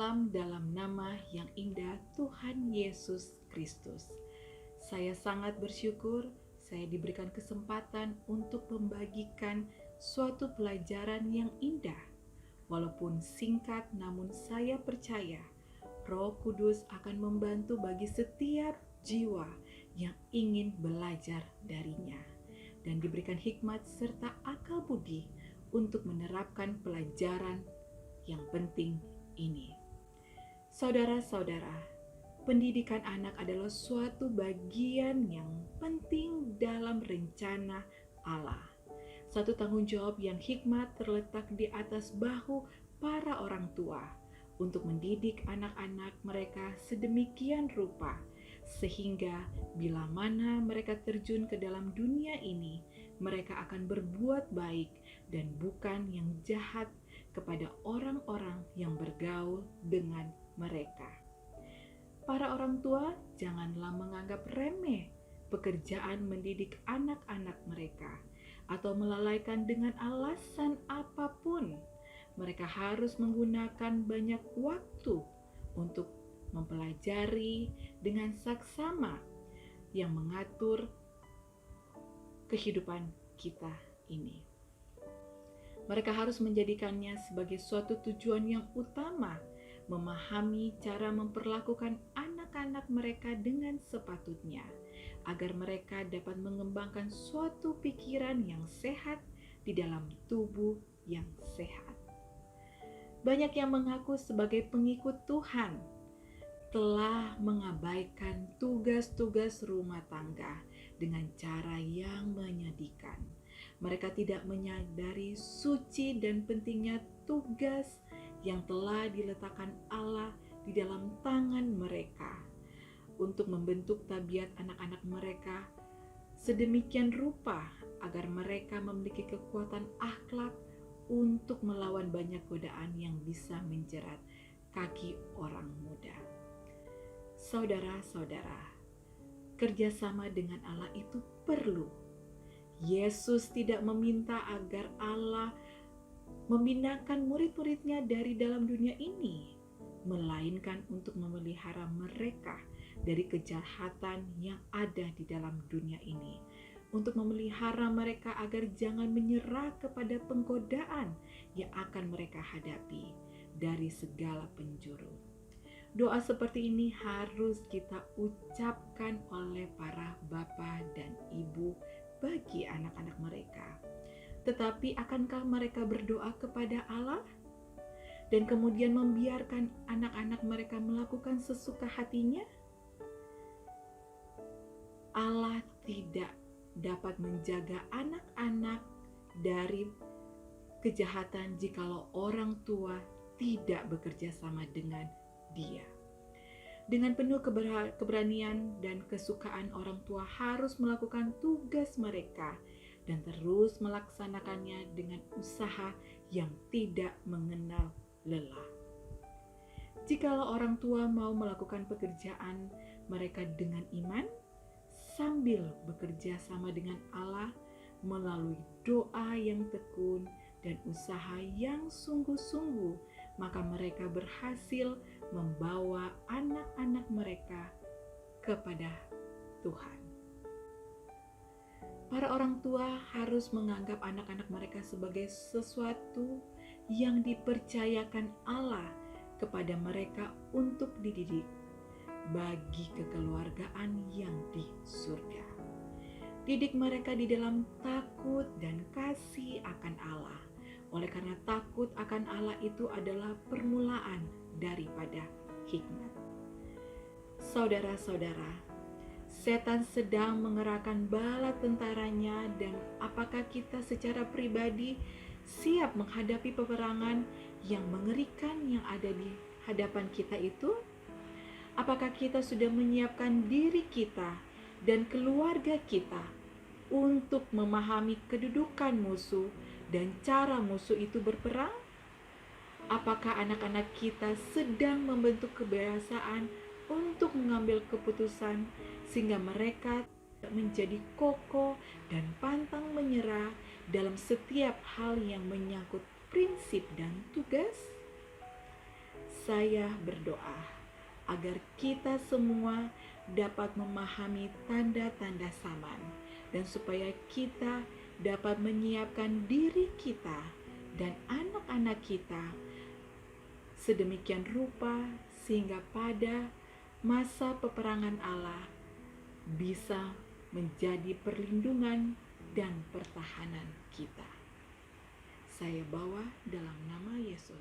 Salam dalam nama yang indah Tuhan Yesus Kristus. Saya sangat bersyukur saya diberikan kesempatan untuk membagikan suatu pelajaran yang indah. Walaupun singkat, namun saya percaya Roh Kudus akan membantu bagi setiap jiwa yang ingin belajar darinya dan diberikan hikmat serta akal budi untuk menerapkan pelajaran yang penting ini. Saudara-saudara, pendidikan anak adalah suatu bagian yang penting dalam rencana Allah. Satu tanggung jawab yang hikmat terletak di atas bahu para orang tua untuk mendidik anak-anak mereka sedemikian rupa sehingga bila mana mereka terjun ke dalam dunia ini, mereka akan berbuat baik dan bukan yang jahat kepada orang-orang yang bergaul dengan mereka. Para orang tua, janganlah menganggap remeh pekerjaan mendidik anak-anak mereka atau melalaikan dengan alasan apapun. Mereka harus menggunakan banyak waktu untuk mempelajari dengan saksama yang mengatur kehidupan kita ini. Mereka harus menjadikannya sebagai suatu tujuan yang utama, memahami cara memperlakukan anak-anak mereka dengan sepatutnya, agar mereka dapat mengembangkan suatu pikiran yang sehat di dalam tubuh yang sehat. Banyak yang mengaku sebagai pengikut Tuhan telah mengabaikan tugas-tugas rumah tangga dengan cara yang menyedihkan. Mereka tidak menyadari suci dan pentingnya tugas yang telah diletakkan Allah di dalam tangan mereka untuk membentuk tabiat anak-anak mereka sedemikian rupa agar mereka memiliki kekuatan akhlak untuk melawan banyak godaan yang bisa menjerat kaki orang muda. Saudara-saudara, kerjasama dengan Allah itu perlu. Yesus tidak meminta agar Allah membinakan murid-muridnya dari dalam dunia ini, melainkan untuk memelihara mereka dari kejahatan yang ada di dalam dunia ini, untuk memelihara mereka agar jangan menyerah kepada penggodaan yang akan mereka hadapi dari segala penjuru. Doa seperti ini harus kita ucapkan oleh para bapa dan ibu bagi anak-anak mereka. Tetapi akankah mereka berdoa kepada Allah dan kemudian membiarkan anak-anak mereka melakukan sesuka hatinya? Allah tidak dapat menjaga anak-anak dari kejahatan jikalau orang tua tidak bekerja sama dengan Dia. Dengan penuh keberanian dan kesukaan, orang tua harus melakukan tugas mereka dan terus melaksanakannya dengan usaha yang tidak mengenal lelah. Jikalau orang tua mau melakukan pekerjaan mereka dengan iman, sambil bekerja sama dengan Allah melalui doa yang tekun dan usaha yang sungguh-sungguh, maka mereka berhasil membawa anak-anak mereka kepada Tuhan. Para orang tua harus menganggap anak-anak mereka sebagai sesuatu yang dipercayakan Allah kepada mereka untuk dididik bagi kekeluargaan yang di surga. Didik mereka di dalam takut dan kasih akan Allah. Oleh karena takut akan Allah itu adalah permulaan daripada hikmat. Saudara-saudara, setan sedang mengerahkan bala tentaranya, dan apakah kita secara pribadi siap menghadapi peperangan yang mengerikan yang ada di hadapan kita itu? Apakah kita sudah menyiapkan diri kita dan keluarga kita untuk memahami kedudukan musuh dan cara musuh itu berperang? Apakah anak-anak kita sedang membentuk kebiasaan untuk mengambil keputusan sehingga mereka menjadi kokoh dan pantang menyerah dalam setiap hal yang menyangkut prinsip dan tugas? saya berdoa agar kita semua dapat memahami tanda-tanda zaman dan supaya kita dapat menyiapkan diri kita dan anak-anak kita sedemikian rupa sehingga pada masa peperangan Allah bisa menjadi perlindungan dan pertahanan kita. Saya bawa dalam nama Yesus.